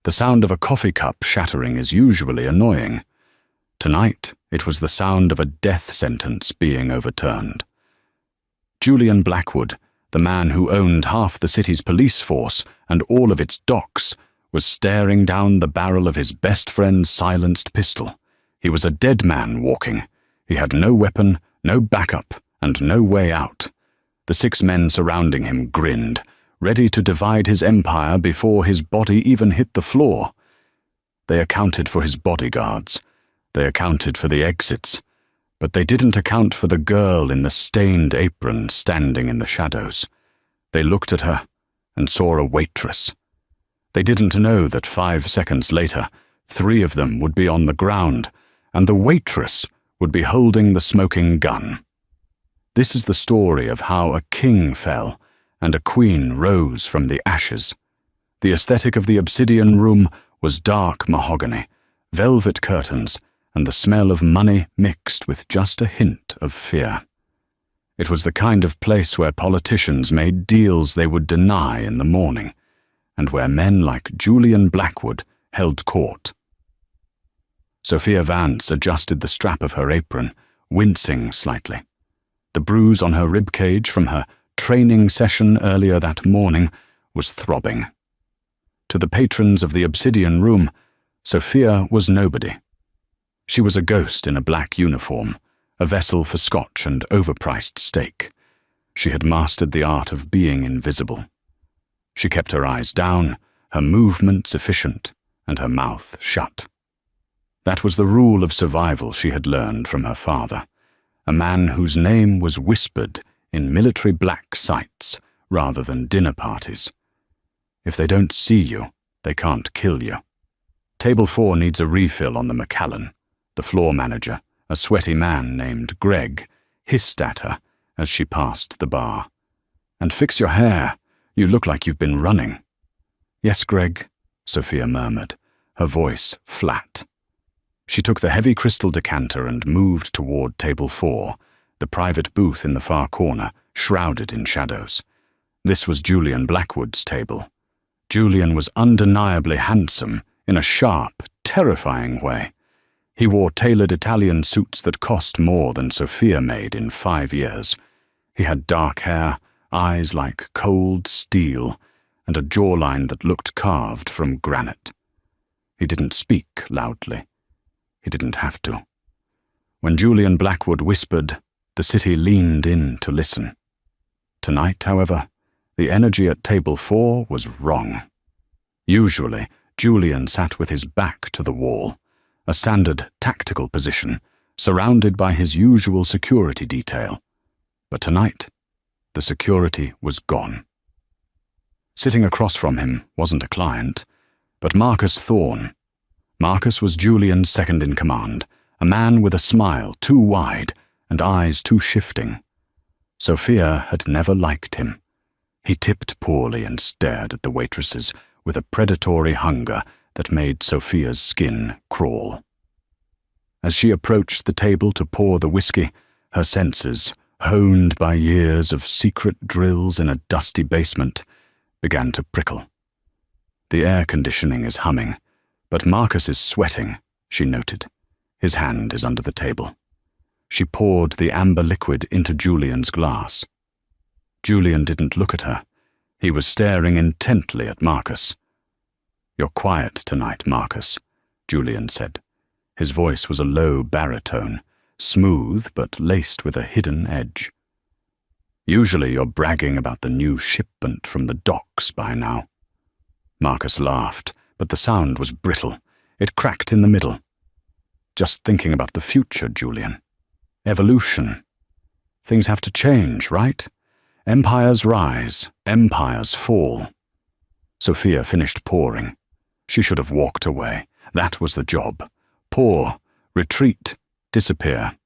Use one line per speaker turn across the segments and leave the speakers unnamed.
The sound of a coffee cup shattering is usually annoying. Tonight, it was the sound of a death sentence being overturned. Julian Blackwood, the man who owned half the city's police force and all of its docks, was staring down the barrel of his best friend's silenced pistol. He was a dead man walking. He had no weapon, no backup, and no way out. The 6 men surrounding him grinned, ready to divide his empire before his body even hit the floor. They accounted for his bodyguards. They accounted for the exits. But they didn't account for the girl in the stained apron standing in the shadows. They looked at her and saw a waitress. They didn't know that 5 seconds later, 3 of them would be on the ground, and the waitress would be holding the smoking gun. This is the story of how a king fell and a queen rose from the ashes. The aesthetic of the obsidian room was dark mahogany, velvet curtains, and the smell of money mixed with just a hint of fear. It was the kind of place where politicians made deals they would deny in the morning, and where men like Julian Blackwood held court. Sophia Vance adjusted the strap of her apron, wincing slightly. The bruise on her ribcage from her training session earlier that morning was throbbing. To the patrons of the obsidian room, Sophia was nobody. She was a ghost in a black uniform, a vessel for scotch and overpriced steak. She had mastered the art of being invisible. She kept her eyes down, her movements efficient, and her mouth shut. That was the rule of survival she had learned from her father, a man whose name was whispered in military black sites rather than dinner parties. If they don't see you, they can't kill you. Table 4 needs a refill on the Macallan. The floor manager, a sweaty man named Greg, hissed at her as she passed the bar. "And fix your hair. You look like you've been running." "Yes, Greg," Sophia murmured, her voice flat. She took the heavy crystal decanter and moved toward table 4, the private booth in the far corner, shrouded in shadows. This was Julian Blackwood's table. Julian was undeniably handsome, in a sharp, terrifying way. He wore tailored Italian suits that cost more than Sophia made in 5 years. He had dark hair, eyes like cold steel, and a jawline that looked carved from granite. He didn't speak loudly. He didn't have to. When Julian Blackwood whispered, the city leaned in to listen. Tonight, however, the energy at table 4 was wrong. Usually, Julian sat with his back to the wall, a standard tactical position, surrounded by his usual security detail. But tonight, the security was gone. Sitting across from him wasn't a client, but Marcus Thorne. Marcus was Julian's second-in-command, a man with a smile too wide and eyes too shifting. Sophia had never liked him. He tipped poorly and stared at the waitresses with a predatory hunger that made Sophia's skin crawl. As she approached the table to pour the whiskey, her senses, honed by years of secret drills in a dusty basement, began to prickle. The air conditioning is humming, but Marcus is sweating, she noted. His hand is under the table. She poured the amber liquid into Julian's glass. Julian didn't look at her. He was staring intently at Marcus. "You're quiet tonight, Marcus," Julian said. His voice was a low baritone, smooth but laced with a hidden edge. "Usually you're bragging about the new shipment from the docks by now." Marcus laughed, but the sound was brittle. It cracked in the middle. "Just thinking about the future, Julian. Evolution. Things have to change, right? Empires rise, empires fall." Sophia finished pouring. She should have walked away. That was the job. Pour, retreat, disappear.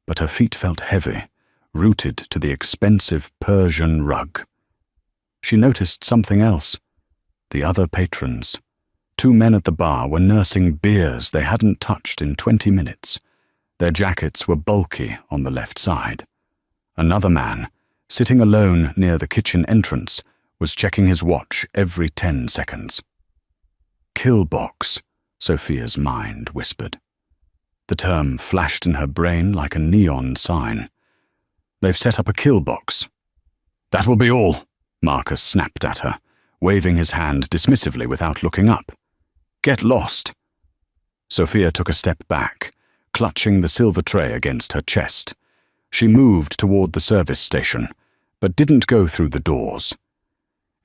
But her feet felt heavy, rooted to the expensive Persian rug. She noticed something else. The other patrons. 2 men at the bar were nursing beers they hadn't touched in 20 minutes. Their jackets were bulky on the left side. Another man, sitting alone near the kitchen entrance, was checking his watch every 10 seconds. kill box, Sophia's mind whispered. The term flashed in her brain like a neon sign. They've set up a kill box. That will be all, Marcus snapped at her, waving his hand dismissively without looking up. Get lost. Sophia took a step back, clutching the silver tray against her chest. She moved toward the service station, but didn't go through the doors.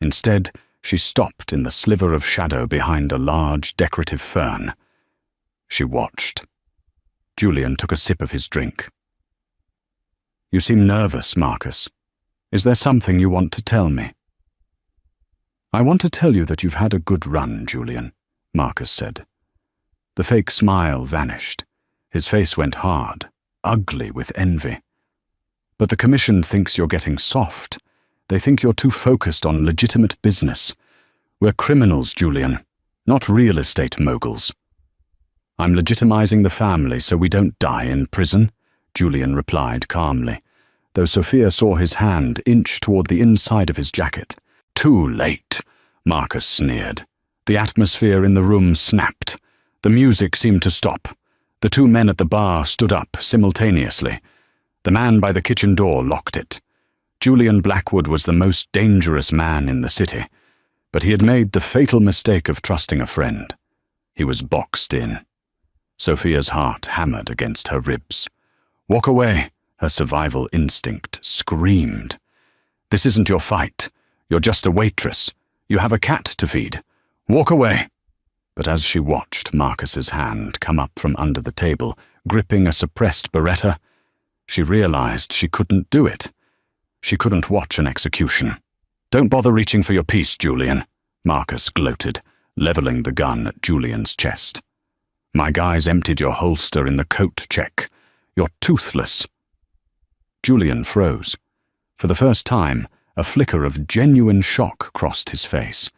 Instead, she stopped in the sliver of shadow behind a large decorative fern. She watched. Julian took a sip of his drink. You seem nervous, Marcus. Is there something you want to tell me? I want to tell you that you've had a good run, Julian, Marcus said. The fake smile vanished. His face went hard, ugly with envy. But the commission thinks you're getting soft. They think you're too focused on legitimate business. We're criminals, Julian, not real estate moguls. I'm legitimizing the family so we don't die in prison, Julian replied calmly, though Sophia saw his hand inch toward the inside of his jacket. Too late, Marcus sneered. The atmosphere in the room snapped. The music seemed to stop. The two men at the bar stood up simultaneously. The man by the kitchen door locked it. Julian Blackwood was the most dangerous man in the city, but he had made the fatal mistake of trusting a friend. He was boxed in. Sophia's heart hammered against her ribs. Walk away, her survival instinct screamed. This isn't your fight. You're just a waitress. You have a cat to feed. Walk away. But as she watched Marcus's hand come up from under the table, gripping a suppressed Beretta, she realized she couldn't do it. She couldn't watch an execution. Don't bother reaching for your piece, Julian, Marcus gloated, leveling the gun at Julian's chest. My guys emptied your holster in the coat check. You're toothless. Julian froze. For the first time, a flicker of genuine shock crossed his face.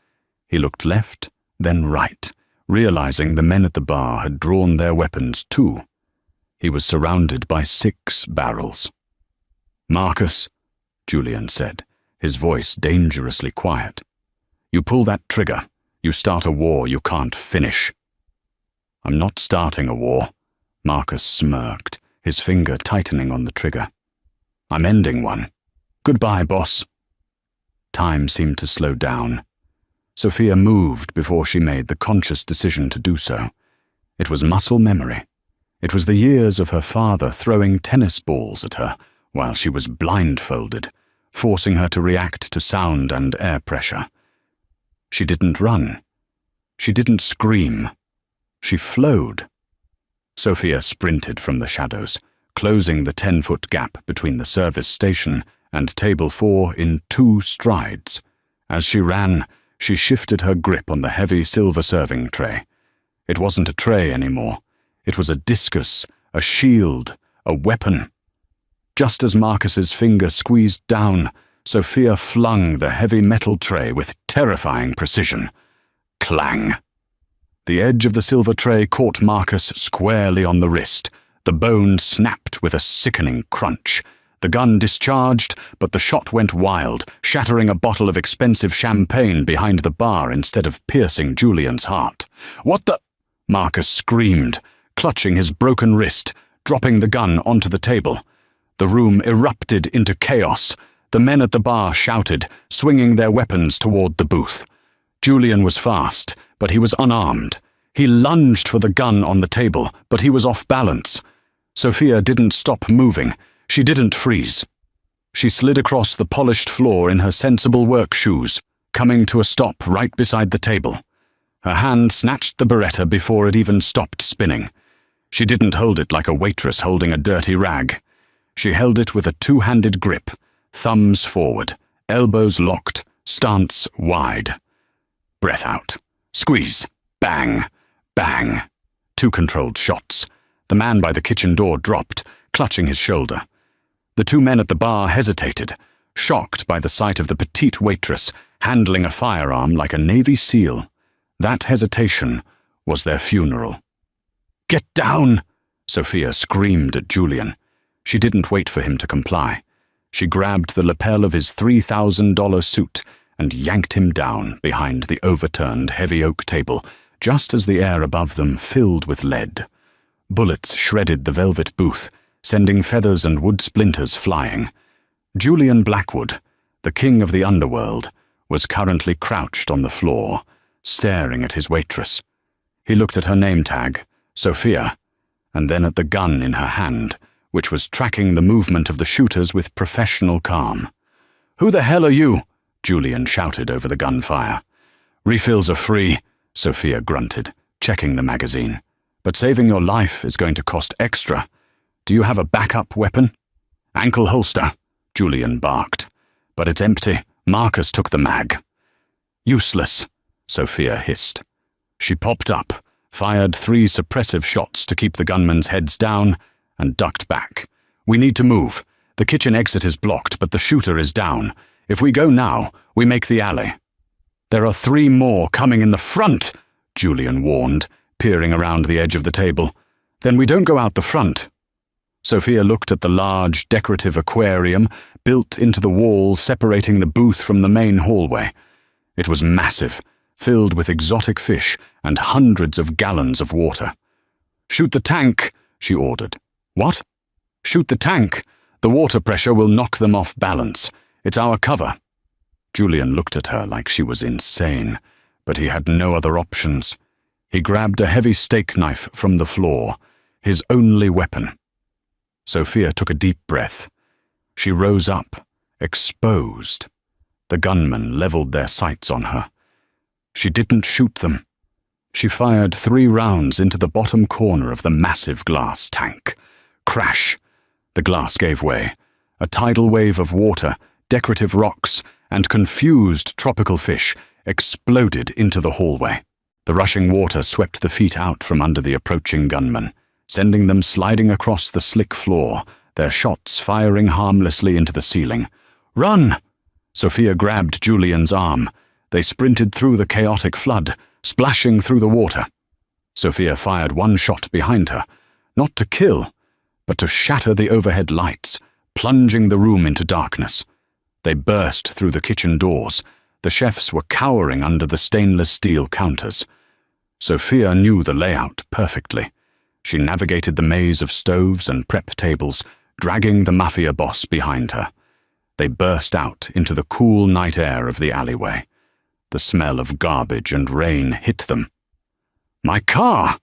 He looked left, then right, realizing the men at the bar had drawn their weapons too. He was surrounded by 6 barrels. Marcus, Julian said, his voice dangerously quiet. You pull that trigger, you start a war you can't finish. I'm not starting a war, Marcus smirked, his finger tightening on the trigger. I'm ending one. Goodbye, boss. Time seemed to slow down. Sophia moved before she made the conscious decision to do so. It was muscle memory. It was the years of her father throwing tennis balls at her while she was blindfolded, forcing her to react to sound and air pressure. She didn't run. She didn't scream. She flowed. Sophia sprinted from the shadows, closing the 10-foot gap between the service station and table 4 in 2 strides. As she ran, she shifted her grip on the heavy silver serving tray. It wasn't a tray anymore. It was a discus, a shield, a weapon. Just as Marcus's finger squeezed down, Sophia flung the heavy metal tray with terrifying precision. Clang! The edge of the silver tray caught Marcus squarely on the wrist. The bone snapped with a sickening crunch. The gun discharged, but the shot went wild, shattering a bottle of expensive champagne behind the bar instead of piercing Julian's heart. What the? Marcus screamed, clutching his broken wrist, dropping the gun onto the table. The room erupted into chaos. The men at the bar shouted, swinging their weapons toward the booth. Julian was fast, but he was unarmed. He lunged for the gun on the table, but he was off balance. Sophia didn't stop moving. She didn't freeze. She slid across the polished floor in her sensible work shoes, coming to a stop right beside the table. Her hand snatched the Beretta before it even stopped spinning. She didn't hold it like a waitress holding a dirty rag. She held it with a 2-handed grip, thumbs forward, elbows locked, stance wide. Breath out. Squeeze. Bang. Bang. 2 controlled shots. The man by the kitchen door dropped, clutching his shoulder. The 2 men at the bar hesitated, shocked by the sight of the petite waitress handling a firearm like a Navy SEAL. That hesitation was their funeral. "Get down!" Sophia screamed at Julian. She didn't wait for him to comply. She grabbed the lapel of his $3,000 suit and yanked him down behind the overturned heavy oak table, just as the air above them filled with lead. Bullets shredded the velvet booth, sending feathers and wood splinters flying. Julian Blackwood, the king of the underworld, was currently crouched on the floor, staring at his waitress. He looked at her name tag, Sophia, and then at the gun in her hand, which was tracking the movement of the shooters with professional calm. "Who the hell are you?" Julian shouted over the gunfire. "Refills are free," Sophia grunted, checking the magazine. "But saving your life is going to cost extra. Do you have a backup weapon?" "Ankle holster," Julian barked. "But it's empty. Marcus took the mag." "Useless," Sophia hissed. She popped up, fired 3 suppressive shots to keep the gunmen's heads down, and ducked back. "We need to move. The kitchen exit is blocked, but the shooter is down. If we go now, we make the alley." "There are 3 more coming in the front," Julian warned, peering around the edge of the table. "Then we don't go out the front." Sophia looked at the large, decorative aquarium built into the wall separating the booth from the main hallway. It was massive, filled with exotic fish and hundreds of gallons of water. "Shoot the tank," she ordered. "What?" "Shoot the tank. The water pressure will knock them off balance. It's our cover." Julian looked at her like she was insane, but he had no other options. He grabbed a heavy steak knife from the floor, his only weapon. Sophia took a deep breath. She rose up, exposed. The gunmen leveled their sights on her. She didn't shoot them. She fired 3 rounds into the bottom corner of the massive glass tank. Crash! The glass gave way. A tidal wave of water, decorative rocks, and confused tropical fish exploded into the hallway. The rushing water swept the feet out from under the approaching gunmen, sending them sliding across the slick floor, their shots firing harmlessly into the ceiling. "Run!" Sophia grabbed Julian's arm. They sprinted through the chaotic flood, splashing through the water. Sophia fired 1 shot behind her, not to kill, but to shatter the overhead lights, plunging the room into darkness. They burst through the kitchen doors. The chefs were cowering under the stainless steel counters. Sophia knew the layout perfectly. She navigated the maze of stoves and prep tables, dragging the mafia boss behind her. They burst out into the cool night air of the alleyway. The smell of garbage and rain hit them. "My car!"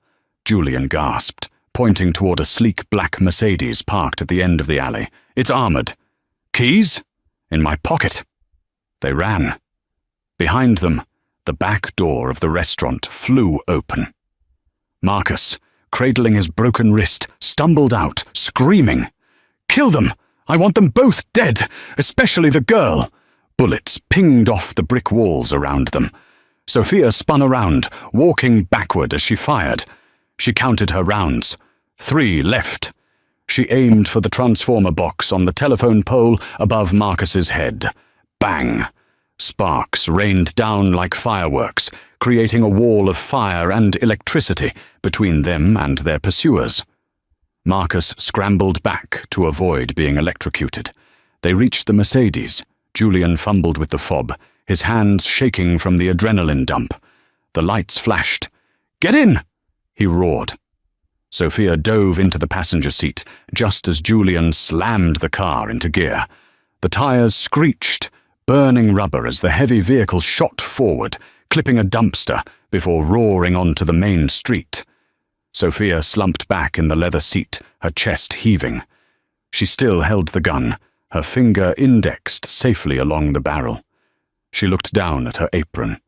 Julian gasped, pointing toward a sleek black Mercedes parked at the end of the alley. "It's armored." "Keys?" "In my pocket." They ran. Behind them, the back door of the restaurant flew open. Marcus, cradling his broken wrist, stumbled out, screaming. "Kill them! I want them both dead, especially the girl!" Bullets pinged off the brick walls around them. Sophia spun around, walking backward as she fired. She counted her rounds. 3 left. She aimed for the transformer box on the telephone pole above Marcus's head. Bang! Sparks rained down like fireworks, creating a wall of fire and electricity between them and their pursuers. Marcus scrambled back to avoid being electrocuted. They reached the Mercedes. Julian fumbled with the fob, his hands shaking from the adrenaline dump. The lights flashed. "Get in!" he roared. Sophia dove into the passenger seat just as Julian slammed the car into gear. The tires screeched, burning rubber as the heavy vehicle shot forward, clipping a dumpster before roaring onto the main street. Sophia slumped back in the leather seat, her chest heaving. She still held the gun, her finger indexed safely along the barrel. She looked down at her apron.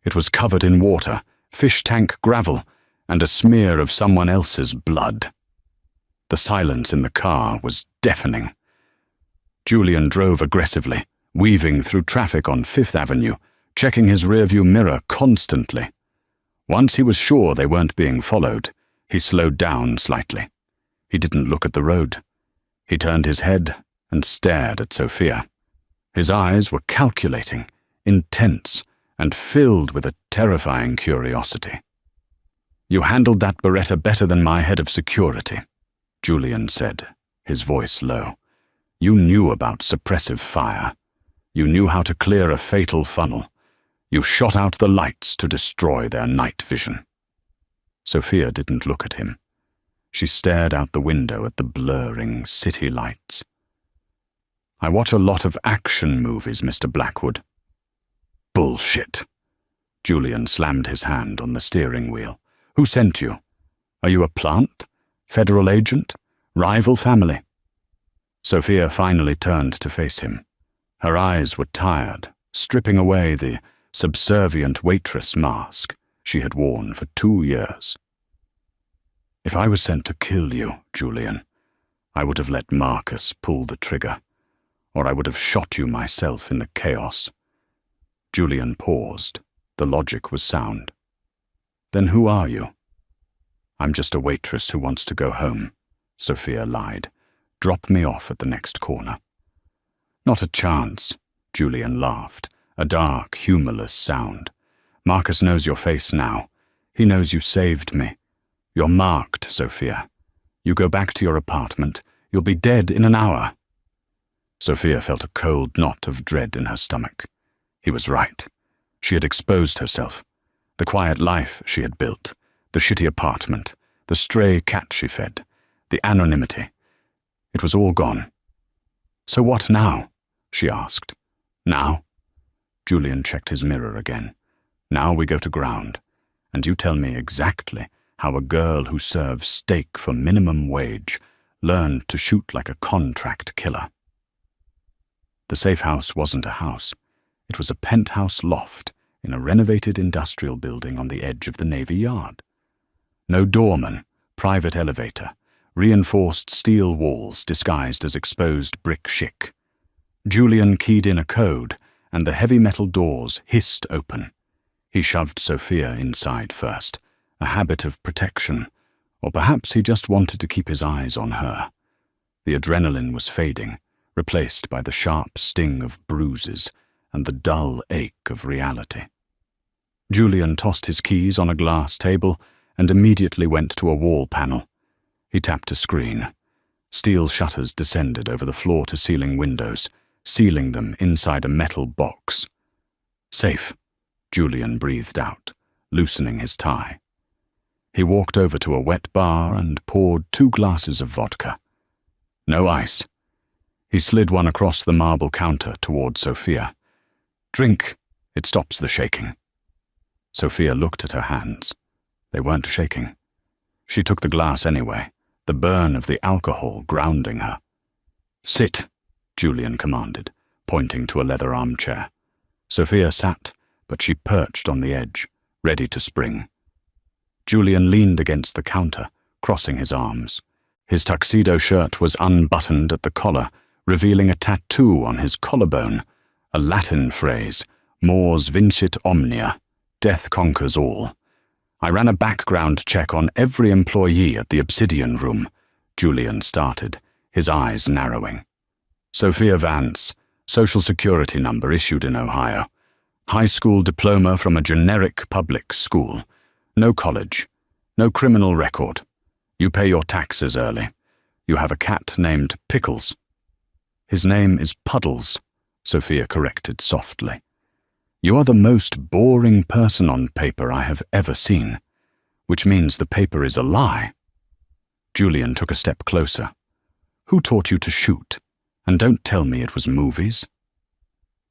It was covered in water, fish tank gravel, and a smear of someone else's blood. The silence in the car was deafening. Julian drove aggressively, weaving through traffic on 5th Avenue, checking his rearview mirror constantly. Once he was sure they weren't being followed, he slowed down slightly. He didn't look at the road. He turned his head and stared at Sophia. His eyes were calculating, intense, and filled with a terrifying curiosity. "You handled that Beretta better than my head of security," Julian said, his voice low. "You knew about suppressive fire. You knew how to clear a fatal funnel. You shot out the lights to destroy their night vision." Sophia didn't look at him. She stared out the window at the blurring city lights. "I watch a lot of action movies, Mr. Blackwood." "Bullshit." Julian slammed his hand on the steering wheel. "Who sent you? Are you a plant? Federal agent? Rival family?" Sophia finally turned to face him. Her eyes were tired, stripping away the subservient waitress mask she had worn for 2 years. "If I was sent to kill you, Julian, I would have let Marcus pull the trigger, or I would have shot you myself in the chaos." Julian paused. The logic was sound. "Then who are you?" "I'm just a waitress who wants to go home," Sophia lied. "Drop me off at the next corner." "Not a chance," Julian laughed, a dark, humorless sound. "Marcus knows your face now. He knows you saved me. You're marked, Sophia. You go back to your apartment. You'll be dead in an hour." Sophia felt a cold knot of dread in her stomach. He was right. She had exposed herself. The quiet life she had built, the shitty apartment, the stray cat she fed, the anonymity. It was all gone. "So what now?" she asked. "Now?" Julian checked his mirror again. "Now we go to ground, and you tell me exactly how a girl who serves steak for minimum wage learned to shoot like a contract killer." The safe house wasn't a house. It was a penthouse loft in a renovated industrial building on the edge of the Navy Yard. No doorman, private elevator, reinforced steel walls disguised as exposed brick chic. Julian keyed in a code, and the heavy metal doors hissed open. He shoved Sophia inside first, a habit of protection, or perhaps he just wanted to keep his eyes on her. The adrenaline was fading, replaced by the sharp sting of bruises and the dull ache of reality. Julian tossed his keys on a glass table and immediately went to a wall panel. He tapped a screen. Steel shutters descended over the floor-to-ceiling windows, sealing them inside a metal box. "Safe," Julian breathed out, loosening his tie. He walked over to a wet bar and poured 2 glasses of vodka. "No ice." He slid one across the marble counter toward Sophia. "Drink. It stops the shaking." Sophia looked at her hands. They weren't shaking. She took the glass anyway, the burn of the alcohol grounding her. "Sit," Julian commanded, pointing to a leather armchair. Sophia sat, but she perched on the edge, ready to spring. Julian leaned against the counter, crossing his arms. His tuxedo shirt was unbuttoned at the collar, revealing a tattoo on his collarbone, a Latin phrase, mors vincit omnia, death conquers all. "I ran a background check on every employee at the Obsidian Room," Julian started, his eyes narrowing. "Sophia Vance, Social Security number issued in Ohio. High school diploma from a generic public school. No college. No criminal record. You pay your taxes early. You have a cat named Pickles." "His name is Puddles," Sophia corrected softly. "You are the most boring person on paper I have ever seen, which means the paper is a lie." Julian took a step closer. "Who taught you to shoot? And don't tell me it was movies."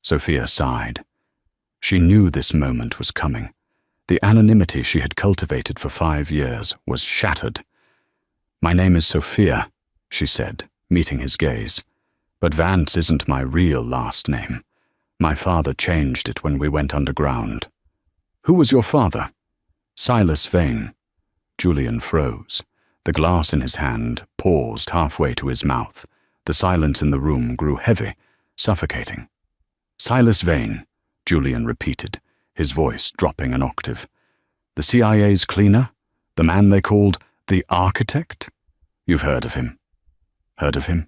Sophia sighed. She knew this moment was coming. The anonymity she had cultivated for 5 years was shattered. "My name is Sophia," she said, meeting his gaze. "But Vance isn't my real last name. My father changed it when we went underground." "Who was your father?" "Silas Vane." Julian froze. The glass in his hand paused halfway to his mouth. The silence in the room grew heavy, suffocating. "Silas Vane," Julian repeated, his voice dropping an octave. "The CIA's cleaner? The man they called the architect? You've heard of him." "Heard of him?"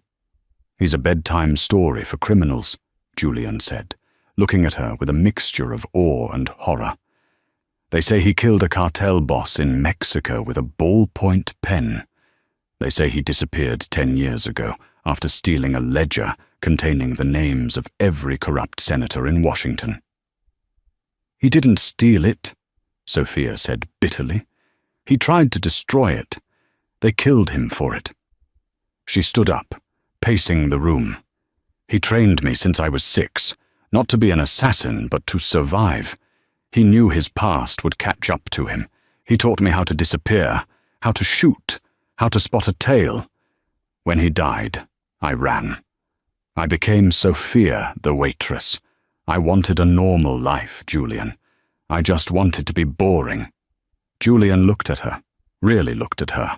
"He's a bedtime story for criminals," Julian said, looking at her with a mixture of awe and horror. "They say he killed a cartel boss in Mexico with a ballpoint pen. They say he disappeared 10 years ago after stealing a ledger containing the names of every corrupt senator in Washington." "He didn't steal it," Sophia said bitterly. He tried to destroy it. They killed him for it. She stood up, pacing the room. He trained me since I was 6, not to be an assassin, but to survive. He knew his past would catch up to him. He taught me how to disappear, how to shoot, how to spot a tail. When he died, I ran. I became Sophia, the waitress. I wanted a normal life, Julian. I just wanted to be boring. Julian looked at her, really looked at her.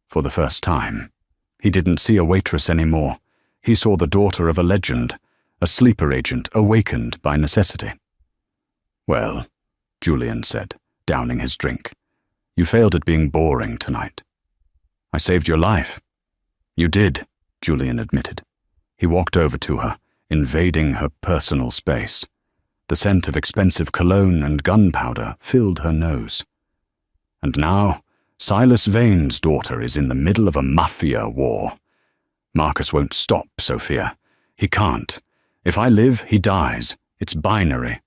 For the first time, he didn't see a waitress anymore. He saw the daughter of a legend, a sleeper agent awakened by necessity. "Well," Julian said, downing his drink, "you failed at being boring tonight." "I saved your life." "You did," Julian admitted. He walked over to her, invading her personal space. The scent of expensive cologne and gunpowder filled her nose. "And now, Silas Vane's daughter is in the middle of a mafia war. Marcus won't stop, Sophia. He can't. If I live, he dies. It's binary.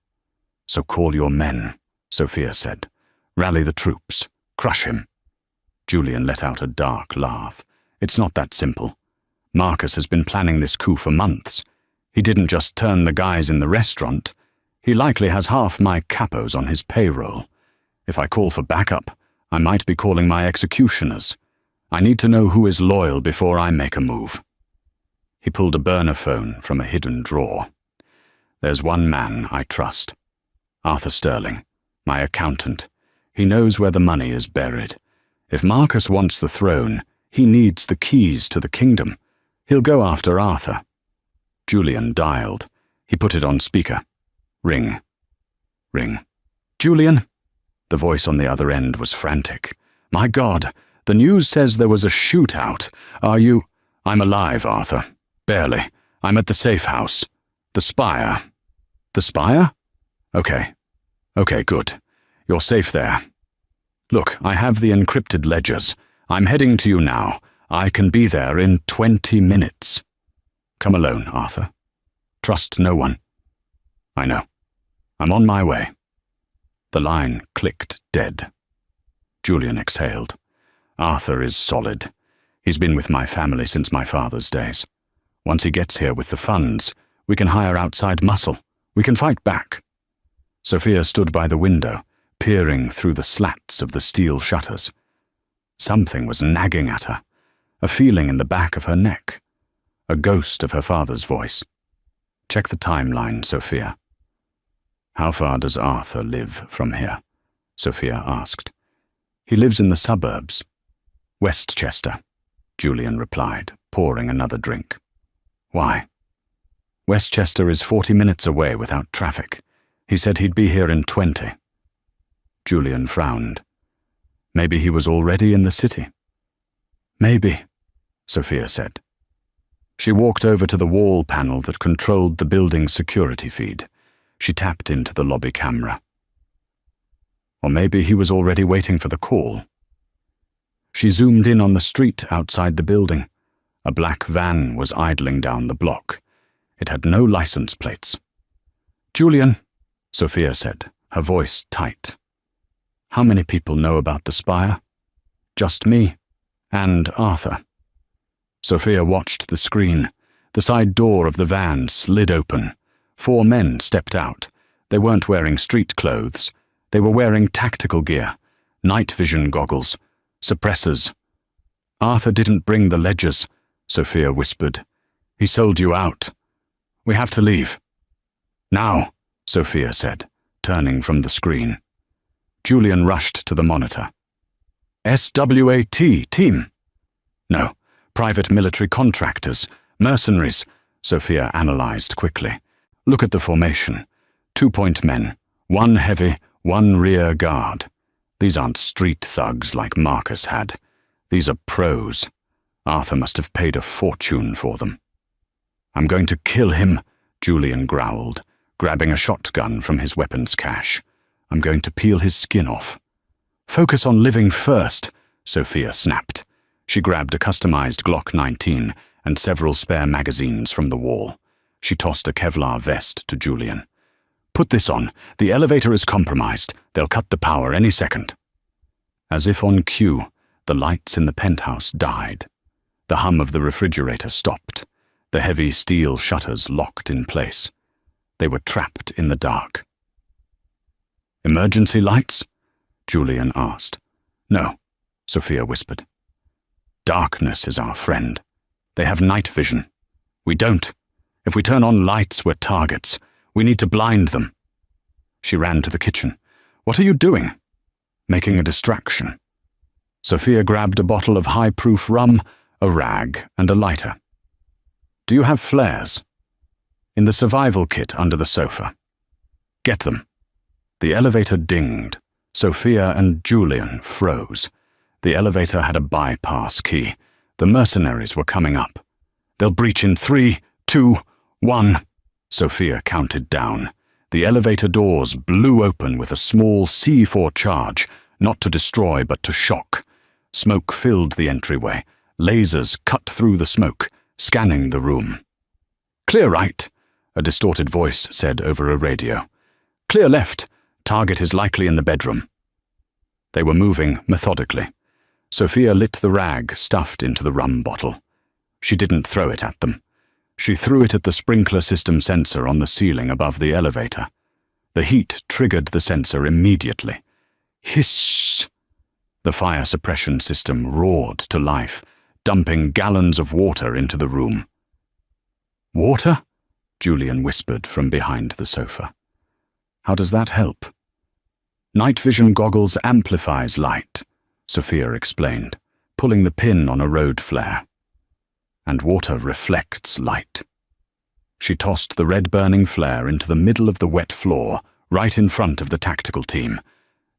So call your men," Sophia said. "Rally the troops. Crush him." Julian let out a dark laugh. "It's not that simple. Marcus has been planning this coup for months. He didn't just turn the guys in the restaurant. He likely has half my capos on his payroll. If I call for backup, I might be calling my executioners. I need to know who is loyal before I make a move." He pulled a burner phone from a hidden drawer. "There's one man I trust. Arthur Sterling, my accountant. He knows where the money is buried. If Marcus wants the throne, he needs the keys to the kingdom. He'll go after Arthur." Julian dialed. He put it on speaker. Ring. Ring. "Julian?" The voice on the other end was frantic. "My God, the news says there was a shootout. Are you—" "I'm alive, Arthur. Barely. I'm at the safe house. The Spire." "The Spire?" Okay, good. You're safe there. Look, I have the encrypted ledgers. I'm heading to you now. I can be there in 20 minutes. Come alone, Arthur. Trust no one." "I know. I'm on my way." The line clicked dead. Julian exhaled. "Arthur is solid. He's been with my family since my father's days. Once he gets here with the funds, we can hire outside muscle. We can fight back." Sophia stood by the window, peering through the slats of the steel shutters. Something was nagging at her, a feeling in the back of her neck, a ghost of her father's voice. "Check the timeline, Sophia." "How far does Arthur live from here?" Sophia asked. "He lives in the suburbs." "Westchester," Julian replied, pouring another drink. "Why?" "Westchester is 40 minutes away without traffic. He said he'd be here in 20. Julian frowned. Maybe he was already in the city. "Maybe," Sophia said. She walked over to the wall panel that controlled the building's security feed. She tapped into the lobby camera. Or maybe he was already waiting for the call. She zoomed in on the street outside the building. A black van was idling down the block. It had no license plates. "Julian," Sophia said, her voice tight. "How many people know about the Spire?" "Just me. And Arthur." Sophia watched the screen. The side door of the van slid open. 4 men stepped out. They weren't wearing street clothes. They were wearing tactical gear, night vision goggles, suppressors. "Arthur didn't bring the ledgers," Sophia whispered. "He sold you out. We have to leave." "Now," Sophia said, turning from the screen. Julian rushed to the monitor. "SWAT, team." "No, private military contractors, mercenaries," Sophia analyzed quickly. "Look at the formation. 2-point men, 1 heavy, 1 rear guard. These aren't street thugs like Marcus had. These are pros. Arthur must have paid a fortune for them." "I'm going to kill him," Julian growled, grabbing a shotgun from his weapons cache. "I'm going to peel his skin off." "Focus on living first," Sophia snapped. She grabbed a customized Glock 19 and several spare magazines from the wall. She tossed a Kevlar vest to Julian. "Put this on. The elevator is compromised. They'll cut the power any second." As if on cue, the lights in the penthouse died. The hum of the refrigerator stopped. The heavy steel shutters locked in place. They were trapped in the dark. "Emergency lights?" Julian asked. "No," Sophia whispered. "Darkness is our friend. They have night vision. We don't. If we turn on lights, we're targets. We need to blind them." She ran to the kitchen. "What are you doing?" "Making a distraction." Sophia grabbed a bottle of high-proof rum, a rag, and a lighter. "Do you have flares?" "In the survival kit under the sofa." "Get them." The elevator dinged. Sophia and Julian froze. The elevator had a bypass key. The mercenaries were coming up. "They'll breach in 3, 2, 1. Sophia counted down. The elevator doors blew open with a small C4 charge, not to destroy but to shock. Smoke filled the entryway. Lasers cut through the smoke, scanning the room. "Clear right," a distorted voice said over a radio. "Clear left. Target is likely in the bedroom." They were moving methodically. Sophia lit the rag stuffed into the rum bottle. She didn't throw it at them. She threw it at the sprinkler system sensor on the ceiling above the elevator. The heat triggered the sensor immediately. Hiss! The fire suppression system roared to life, dumping gallons of water into the room. "Water?" Julian whispered from behind the sofa. "How does that help?" "Night vision goggles amplifies light," Sophia explained, pulling the pin on a road flare. "And water reflects light." She tossed the red-burning flare into the middle of the wet floor, right in front of the tactical team.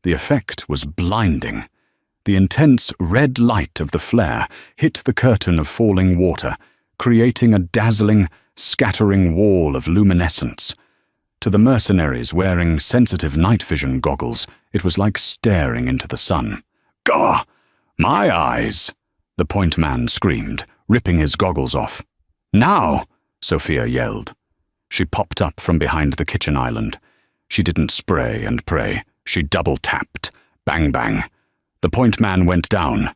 The effect was blinding. The intense red light of the flare hit the curtain of falling water, creating a dazzling, scattering wall of luminescence. To the mercenaries wearing sensitive night vision goggles, it was like staring into the sun. "Gah! My eyes!" the point man screamed, ripping his goggles off. "Now!" Sophia yelled. She popped up from behind the kitchen island. She didn't spray and pray. She double-tapped. Bang, bang. The point man went down.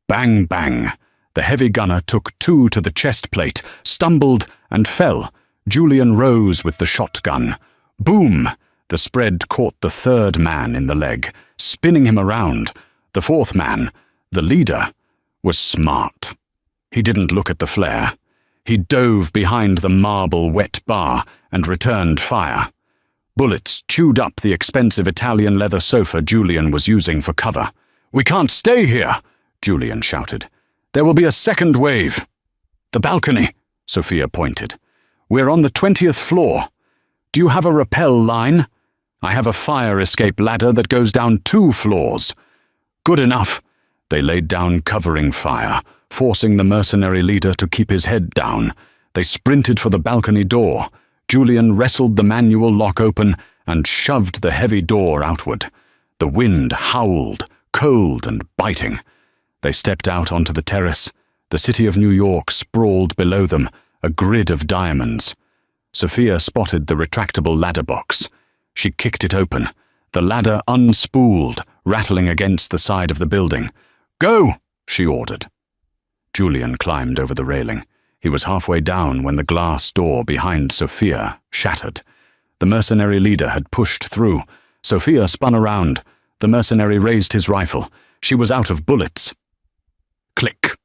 Bang, bang. The heavy gunner took 2 to the chest plate, stumbled, and fell. Julian rose with the shotgun. Boom! The spread caught the 3rd man in the leg, spinning him around. The 4th man, the leader, was smart. He didn't look at the flare. He dove behind the marble wet bar and returned fire. Bullets chewed up the expensive Italian leather sofa Julian was using for cover. "We can't stay here," Julian shouted. "There will be a second wave." "The balcony," Sophia pointed. "We're on the 20th floor. Do you have a rappel line? I have a fire escape ladder that goes down 2 floors. "Good enough." They laid down covering fire, forcing the mercenary leader to keep his head down. They sprinted for the balcony door. Julian wrestled the manual lock open and shoved the heavy door outward. The wind howled, cold and biting. They stepped out onto the terrace. The city of New York sprawled below them, a grid of diamonds. Sophia spotted the retractable ladder box. She kicked it open. The ladder unspooled, rattling against the side of the building. "Go!" she ordered. Julian climbed over the railing. He was halfway down when the glass door behind Sophia shattered. The mercenary leader had pushed through. Sophia spun around. The mercenary raised his rifle. She was out of bullets. Click.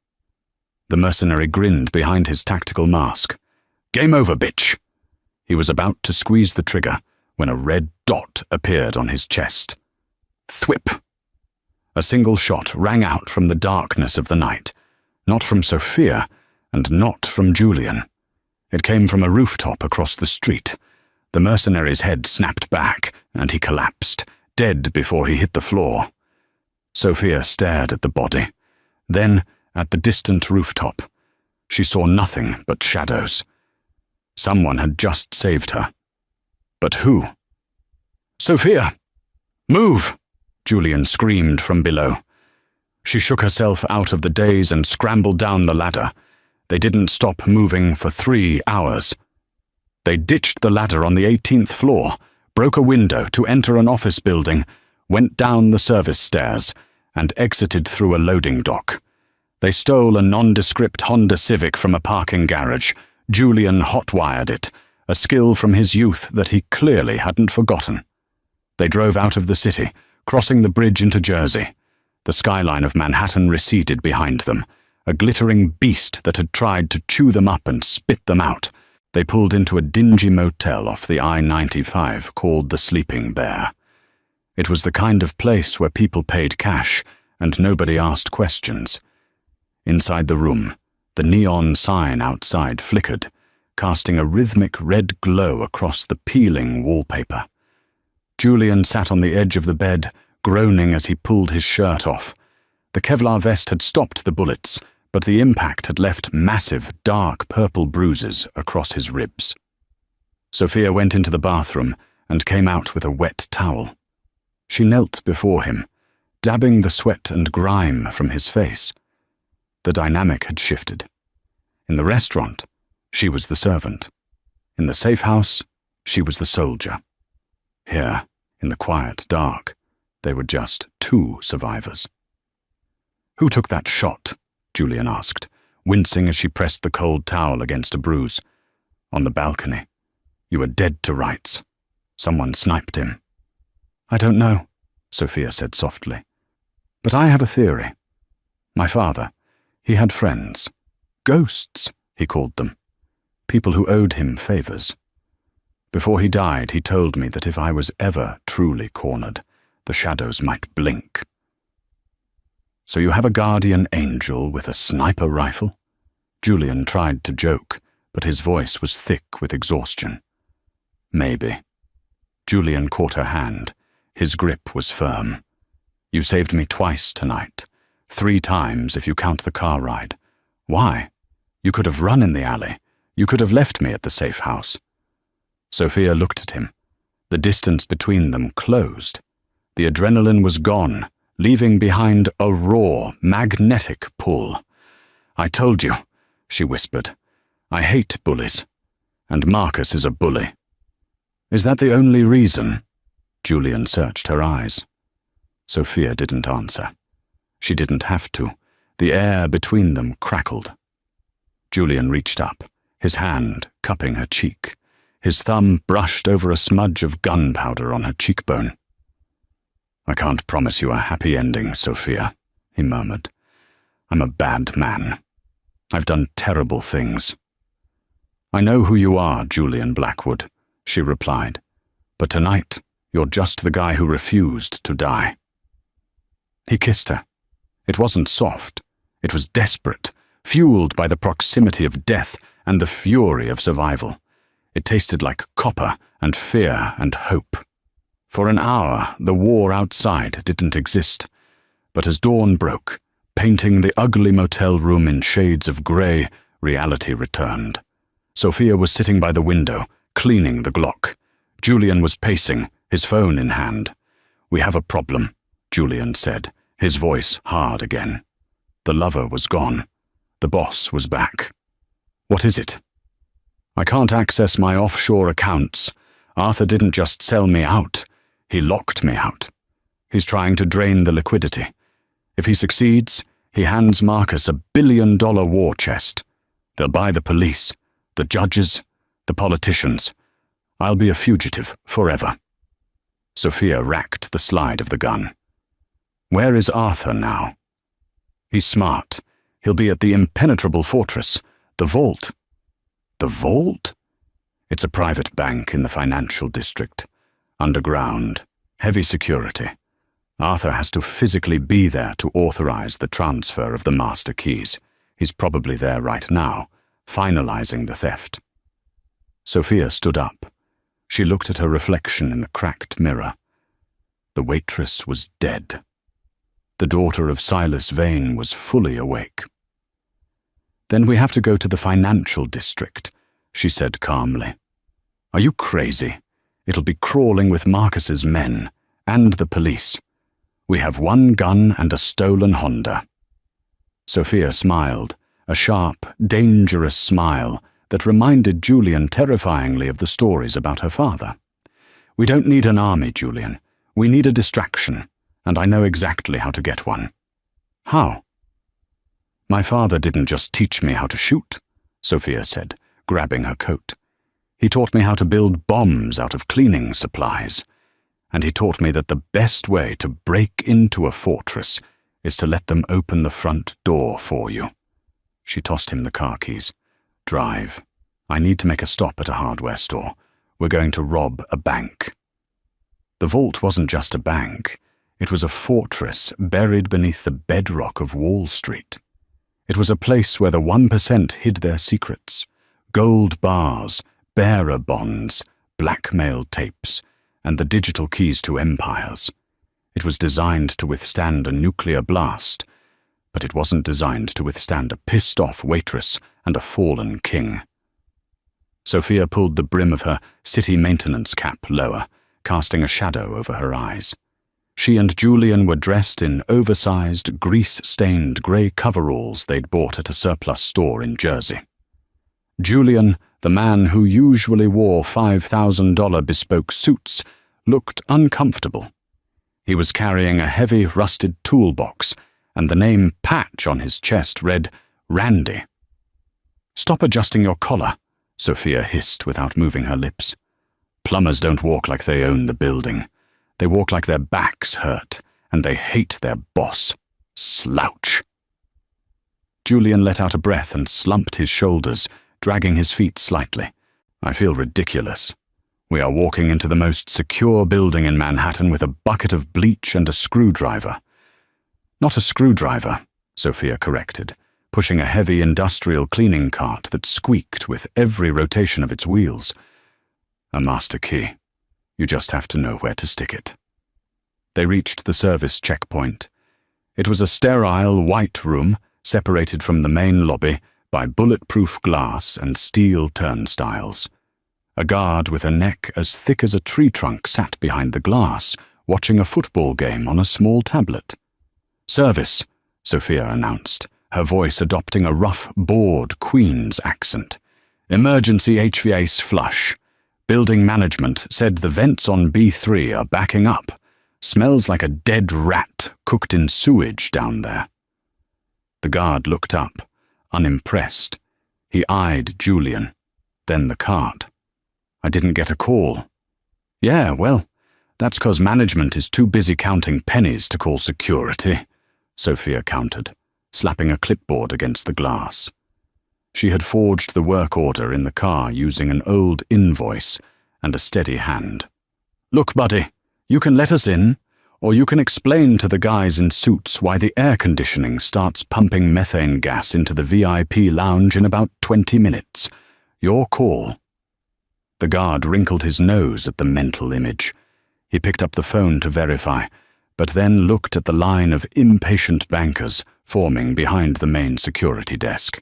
The mercenary grinned behind his tactical mask. "Game over, bitch." He was about to squeeze the trigger when a red dot appeared on his chest. Thwip. A single shot rang out from the darkness of the night. Not from Sophia, and not from Julian. It came from a rooftop across the street. The mercenary's head snapped back, and he collapsed, dead before he hit the floor. Sophia stared at the body, then at the distant rooftop. She saw nothing but shadows. Someone had just saved her. But who? "Sophia! Move!" Julian screamed from below. She shook herself out of the daze and scrambled down the ladder. They didn't stop moving for 3 hours. They ditched the ladder on the 18th floor, broke a window to enter an office building, went down the service stairs, and exited through a loading dock. They stole a nondescript Honda Civic from a parking garage. Julian hotwired it, a skill from his youth that he clearly hadn't forgotten. They drove out of the city, crossing the bridge into Jersey. The skyline of Manhattan receded behind them, a glittering beast that had tried to chew them up and spit them out. They pulled into a dingy motel off the I-95 called the Sleeping Bear. It was the kind of place where people paid cash and nobody asked questions. Inside the room, the neon sign outside flickered, casting a rhythmic red glow across the peeling wallpaper. Julian sat on the edge of the bed, groaning as he pulled his shirt off. The Kevlar vest had stopped the bullets, but the impact had left massive, dark purple bruises across his ribs. Sophia went into the bathroom and came out with a wet towel. She knelt before him, dabbing the sweat and grime from his face. The dynamic had shifted. In the restaurant, she was the servant. In the safe house, she was the soldier. Here, in the quiet dark, they were just two survivors. "Who took that shot?" Julian asked, wincing as she pressed the cold towel against a bruise. "On the balcony. You were dead to rights. Someone sniped him." "I don't know," Sophia said softly. "But I have a theory. My father, he had friends. Ghosts, he called them. People who owed him favors. Before he died, he told me that if I was ever truly cornered, the shadows might blink." "So you have a guardian angel with a sniper rifle?" Julian tried to joke, but his voice was thick with exhaustion. "Maybe." Julian caught her hand. His grip was firm. "You saved me twice tonight. 3 times if you count the car ride. Why? You could have run in the alley. You could have left me at the safe house." Sophia looked at him. The distance between them closed. The adrenaline was gone, leaving behind a raw, magnetic pull. "I told you," she whispered. "I hate bullies. And Marcus is a bully." "Is that the only reason?" Julian searched her eyes. Sophia didn't answer. She didn't have to. The air between them crackled. Julian reached up, his hand cupping her cheek. His thumb brushed over a smudge of gunpowder on her cheekbone. "I can't promise you a happy ending, Sophia," he murmured. "I'm a bad man. I've done terrible things." "I know who you are, Julian Blackwood," she replied. "But tonight, you're just the guy who refused to die." He kissed her. It wasn't soft. It was desperate, fueled by the proximity of death and the fury of survival. It tasted like copper and fear and hope. For an hour, the war outside didn't exist. But as dawn broke, painting the ugly motel room in shades of grey, reality returned. Sophia was sitting by the window, cleaning the Glock. Julian was pacing, his phone in hand. "We have a problem," Julian said, his voice hard again. The lover was gone. The boss was back. "What is it?" "I can't access my offshore accounts. Arthur didn't just sell me out. He locked me out. He's trying to drain the liquidity. If he succeeds, he hands Marcus $1 billion war chest. They'll buy the police, the judges, the politicians. I'll be a fugitive forever." Sophia racked the slide of the gun. "Where is Arthur now?" "He's smart. He'll be at the impenetrable fortress, the vault." "The vault?" "It's a private bank in the financial district. Underground, heavy security. Arthur has to physically be there to authorize the transfer of the master keys. He's probably there right now, finalizing the theft." Sophia stood up. She looked at her reflection in the cracked mirror. The waitress was dead. The daughter of Silas Vane was fully awake. "Then we have to go to the financial district," she said calmly. "Are you crazy? It'll be crawling with Marcus's men and the police. We have 1 gun and a stolen Honda." Sophia smiled, a sharp, dangerous smile that reminded Julian terrifyingly of the stories about her father. "We don't need an army, Julian. We need a distraction. and I know exactly how to get one." "How?" "My father didn't just teach me how to shoot," Sophia said, grabbing her coat. "He taught me how to build bombs out of cleaning supplies. And he taught me that the best way to break into a fortress is to let them open the front door for you." She tossed him the car keys. "Drive. I need to make a stop at a hardware store. We're going to rob a bank." The vault wasn't just a bank. It was a fortress buried beneath the bedrock of Wall Street. It was a place where the 1% hid their secrets: gold bars, bearer bonds, blackmail tapes, and the digital keys to empires. It was designed to withstand a nuclear blast, but it wasn't designed to withstand a pissed-off waitress and a fallen king. Sophia pulled the brim of her city maintenance cap lower, casting a shadow over her eyes. She and Julian were dressed in oversized, grease-stained grey coveralls they'd bought at a surplus store in Jersey. Julian, the man who usually wore $5,000 bespoke suits, looked uncomfortable. He was carrying a heavy, rusted toolbox, and the name patch on his chest read Randy. "Stop adjusting your collar," Sophia hissed without moving her lips. "Plumbers don't walk like they own the building. They walk like their backs hurt, and they hate their boss. Slouch." Julian let out a breath and slumped his shoulders, dragging his feet slightly. "I feel ridiculous. We are walking into the most secure building in Manhattan with a bucket of bleach and a screwdriver." "Not a screwdriver," Sophia corrected, pushing a heavy industrial cleaning cart that squeaked with every rotation of its wheels. "A master key. You just have to know where to stick it." They reached the service checkpoint. It was a sterile, white room separated from the main lobby by bulletproof glass and steel turnstiles. A guard with a neck as thick as a tree trunk sat behind the glass, watching a football game on a small tablet. "Service," Sophia announced, her voice adopting a rough, bored Queen's accent. "Emergency HVAC flush. Building management said the vents on B3 are backing up. Smells like a dead rat cooked in sewage down there." The guard looked up, unimpressed. He eyed Julian, then the cart. "I didn't get a call." "Yeah, well, that's 'cause management is too busy counting pennies to call security," Sophia countered, slapping a clipboard against the glass. She had forged the work order in the car using an old invoice and a steady hand. "Look, buddy, you can let us in, or you can explain to the guys in suits why the air conditioning starts pumping methane gas into the VIP lounge in about 20 minutes. Your call." The guard wrinkled his nose at the mental image. He picked up the phone to verify, but then looked at the line of impatient bankers forming behind the main security desk.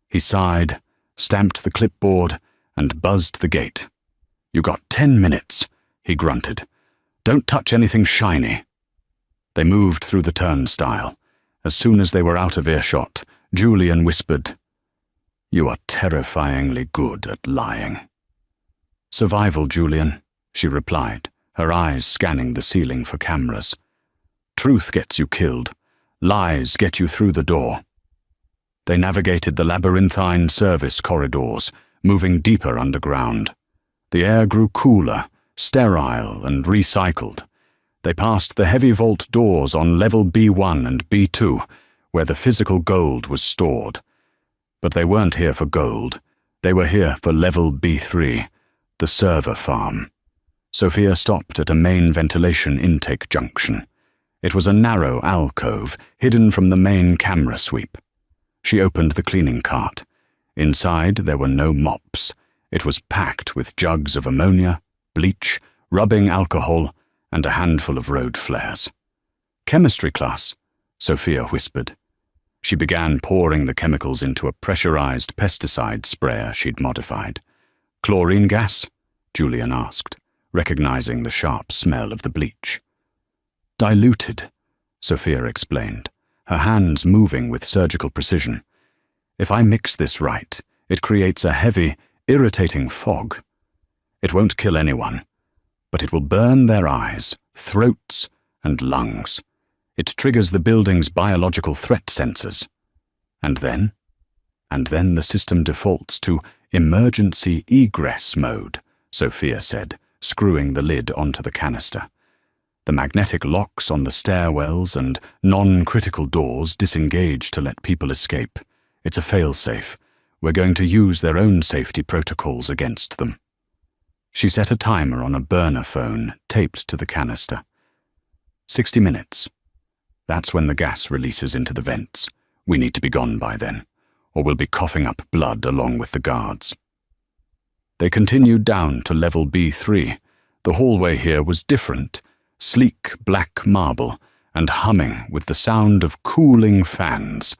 He sighed, stamped the clipboard, and buzzed the gate. "You got 10 minutes, he grunted. "Don't touch anything shiny." They moved through the turnstile. As soon as they were out of earshot, Julian whispered, "You are terrifyingly good at lying." "Survival, Julian," she replied, her eyes scanning the ceiling for cameras. "Truth gets you killed. Lies get you through the door." They navigated the labyrinthine service corridors, moving deeper underground. The air grew cooler, sterile and recycled. They passed the heavy vault doors on level B1 and B2, where the physical gold was stored. But they weren't here for gold. They were here for level B3, the server farm. Sophia stopped at a main ventilation intake junction. It was a narrow alcove, hidden from the main camera sweep. She opened the cleaning cart. Inside there were no mops. It was packed with jugs of ammonia, bleach, rubbing alcohol, and a handful of road flares. "Chemistry class," Sophia whispered. She began pouring the chemicals into a pressurized pesticide sprayer she'd modified. "Chlorine gas?" Julian asked, recognizing the sharp smell of the bleach. "Diluted," Sophia explained, her hands moving with surgical precision. "If I mix this right, it creates a heavy, irritating fog. It won't kill anyone, but it will burn their eyes, throats, and lungs. It triggers the building's biological threat sensors. And then the system defaults to emergency egress mode, Sophia said, screwing the lid onto the canister. The magnetic locks on the stairwells and non-critical doors disengage to let people escape. It's a fail-safe. We're going to use their own safety protocols against them. She set a timer on a burner phone taped to the canister. 60 minutes. That's when the gas releases into the vents. We need to be gone by then, or we'll be coughing up blood along with the guards. They continued down to level B3. The hallway here was different, sleek black marble and humming with the sound of cooling fans.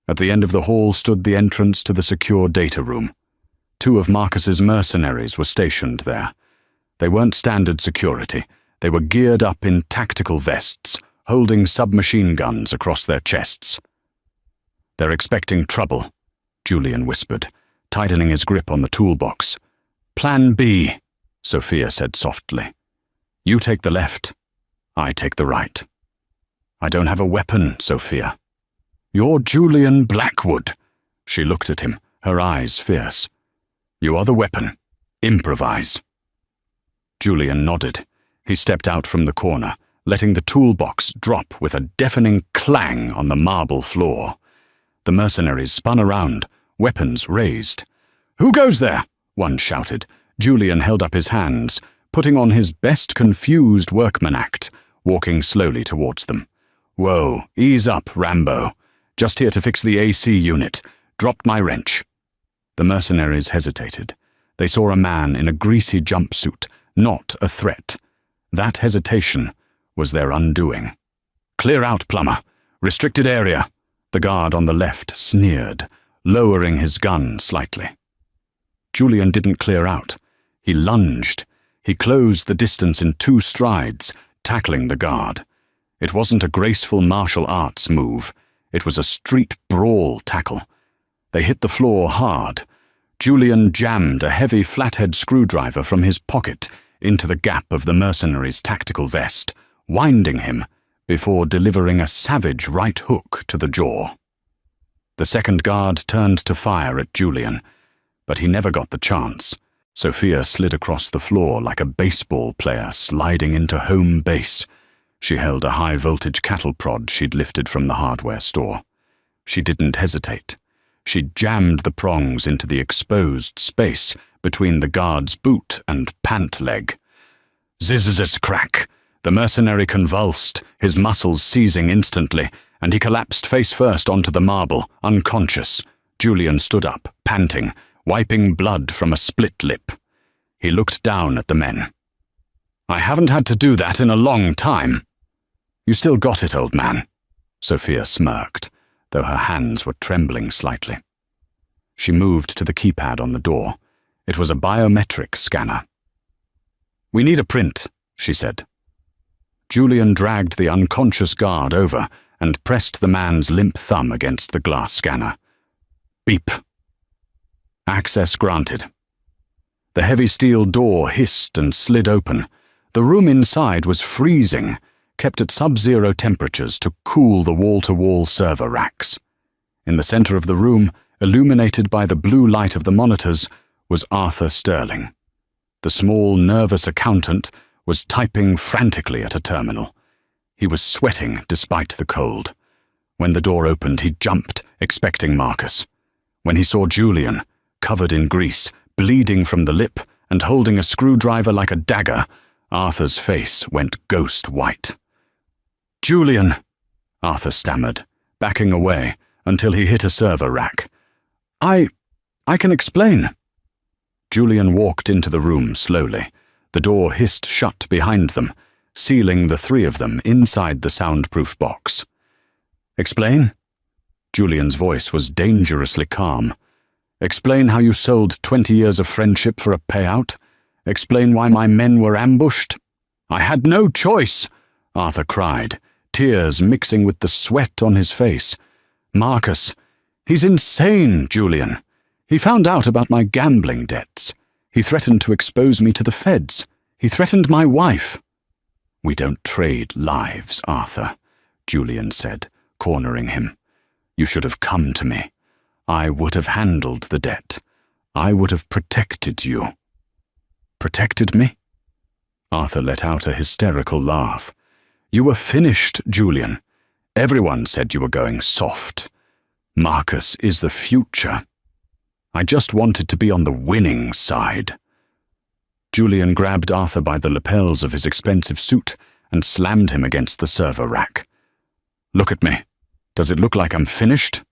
At the end of the hall stood the entrance to the secure data room. 2 of Marcus's mercenaries were stationed there. They weren't standard security. They were geared up in tactical vests, holding submachine guns across their chests. "They're expecting trouble," Julian whispered, tightening his grip on the toolbox. "Plan B," Sophia said softly. "You take the left. I take the right." "I don't have a weapon, Sophia." "You're Julian Blackwood." She looked at him, her eyes fierce. "You are the weapon. Improvise." Julian nodded. He stepped out from the corner, letting the toolbox drop with a deafening clang on the marble floor. The mercenaries spun around, weapons raised. "Who goes there?" one shouted. Julian held up his hands, putting on his best confused workman act, walking slowly towards them. "Whoa, ease up, Rambo. Just here to fix the AC unit. Dropped my wrench." The mercenaries hesitated. They saw a man in a greasy jumpsuit, not a threat. That hesitation was their undoing. "Clear out, plumber. Restricted area." The guard on the left sneered, lowering his gun slightly. Julian didn't clear out. He lunged. He closed the distance in 2 strides, tackling the guard. It wasn't a graceful martial arts move. It was a street brawl tackle. They hit the floor hard. Julian jammed a heavy flathead screwdriver from his pocket into the gap of the mercenary's tactical vest, winding him before delivering a savage right hook to the jaw. The second guard turned to fire at Julian, but he never got the chance. Sophia slid across the floor like a baseball player sliding into home base. She held a high-voltage cattle prod she'd lifted from the hardware store. She didn't hesitate. She jammed the prongs into the exposed space between the guard's boot and pant leg. Zzzz crack! The mercenary convulsed, his muscles seizing instantly, and he collapsed face first onto the marble, unconscious. Julian stood up, panting, wiping blood from a split lip. He looked down at the men. "I haven't had to do that in a long time." "You still got it, old man," Sophia smirked, though her hands were trembling slightly. She moved to the keypad on the door. It was a biometric scanner. "We need a print," she said. Julian dragged the unconscious guard over and pressed the man's limp thumb against the glass scanner. Beep. Access granted. The heavy steel door hissed and slid open. The room inside was freezing, kept at sub-zero temperatures to cool the wall-to-wall server racks. In the center of the room, illuminated by the blue light of the monitors, was Arthur Sterling. The small, nervous accountant was typing frantically at a terminal. He was sweating despite the cold. When the door opened, he jumped, expecting Marcus. When he saw Julian, covered in grease, bleeding from the lip, and holding a screwdriver like a dagger, Arthur's face went ghost white. "Julian," Arthur stammered, backing away until he hit a server rack. I can explain." Julian walked into the room slowly. The door hissed shut behind them, sealing the 3 of them inside the soundproof box. "Explain?" Julian's voice was dangerously calm. "Explain how you sold 20 years of friendship for a payout? Explain why my men were ambushed?" "I had no choice," Arthur cried, tears mixing with the sweat on his face. "Marcus, he's insane, Julian. He found out about my gambling debts. He threatened to expose me to the feds. He threatened my wife." "We don't trade lives, Arthur," Julian said, cornering him. "You should have come to me. I would have handled the debt. I would have protected you." "Protected me?" Arthur let out a hysterical laugh. "You were finished, Julian. Everyone said you were going soft. Marcus is the future. I just wanted to be on the winning side." Julian grabbed Arthur by the lapels of his expensive suit and slammed him against the server rack. "Look at me. Does it look like I'm finished?"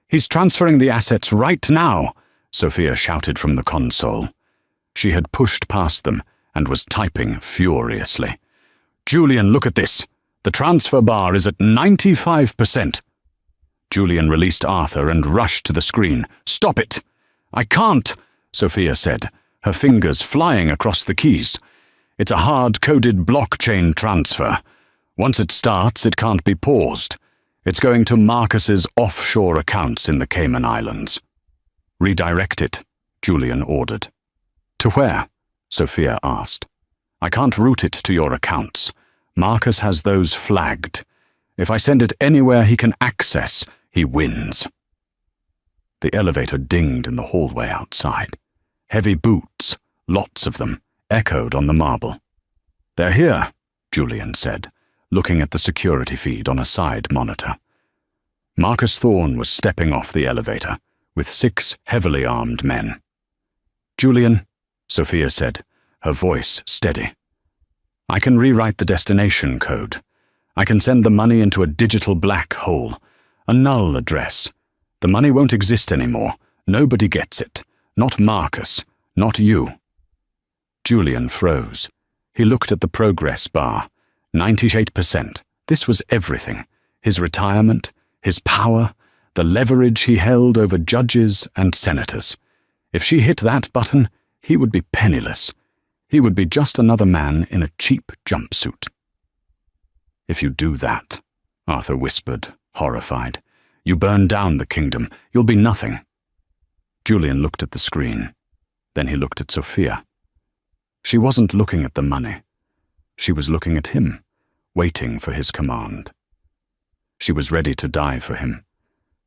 "He's transferring the assets right now," Sophia shouted from the console. She had pushed past them and was typing furiously. "Julian, look at this. The transfer bar is at 95%. Julian released Arthur and rushed to the screen. "Stop it!" "I can't," Sophia said, her fingers flying across the keys. "It's a hard-coded blockchain transfer. Once it starts, it can't be paused. It's going to Marcus's offshore accounts in the Cayman Islands." "Redirect it," Julian ordered. "To where?" Sophia asked. "I can't route it to your accounts. Marcus has those flagged. If I send it anywhere he can access, he wins." The elevator dinged in the hallway outside. Heavy boots, lots of them, echoed on the marble. "They're here," Julian said, looking at the security feed on a side monitor. Marcus Thorne was stepping off the elevator, with 6 heavily armed men. "Julian," Sophia said, her voice steady. "I can rewrite the destination code. I can send the money into a digital black hole, a null address. The money won't exist anymore. Nobody gets it. Not Marcus. Not you." Julian froze. He looked at the progress bar. 98%. This was everything. His retirement, his power, the leverage he held over judges and senators. If she hit that button, he would be penniless. He would be just another man in a cheap jumpsuit. "If you do that," Arthur whispered, horrified, "you burn down the kingdom. You'll be nothing." Julian looked at the screen. Then he looked at Sophia. She wasn't looking at the money. She was looking at him, waiting for his command. She was ready to die for him,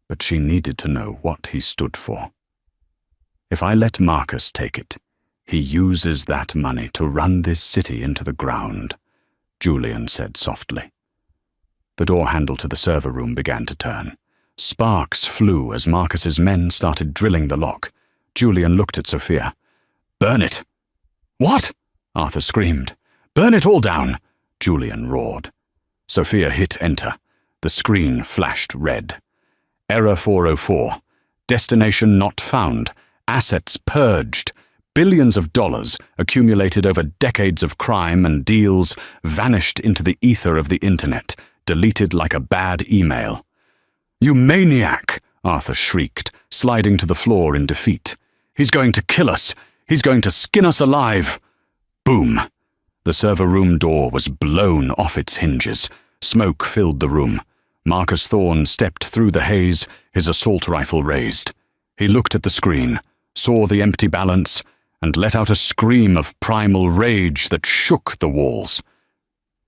but she needed to know what he stood for. "If I let Marcus take it, he uses that money to run this city into the ground," Julian said softly. The door handle to the server room began to turn. Sparks flew as Marcus's men started drilling the lock. Julian looked at Sophia. "Burn it!" "What?" Arthur screamed. "Burn it all down!" Julian roared. Sophia hit enter. The screen flashed red. "Error 404. Destination not found. Assets purged. Billions of dollars, accumulated over decades of crime and deals, vanished into the ether of the internet, deleted like a bad email." "You maniac!" Arthur shrieked, sliding to the floor in defeat. "He's going to kill us! He's going to skin us alive!" Boom! The server room door was blown off its hinges. Smoke filled the room. Marcus Thorne stepped through the haze, his assault rifle raised. He looked at the screen, saw the empty balance, and let out a scream of primal rage that shook the walls.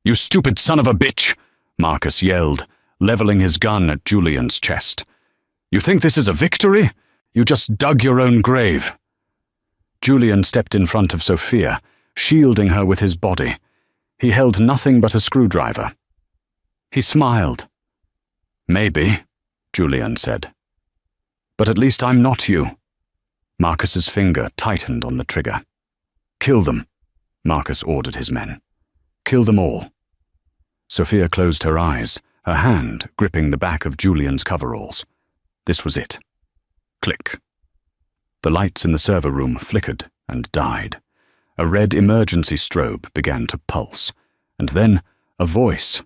"You stupid son of a bitch!" Marcus yelled, leveling his gun at Julian's chest. "You think this is a victory? You just dug your own grave." Julian stepped in front of Sophia, shielding her with his body. He held nothing but a screwdriver. He smiled. "Maybe," Julian said. "But at least I'm not you." Marcus's finger tightened on the trigger. "Kill them," Marcus ordered his men. "Kill them all." Sophia closed her eyes, her hand gripping the back of Julian's coveralls. This was it. Click. The lights in the server room flickered and died. A red emergency strobe began to pulse, and then a voice,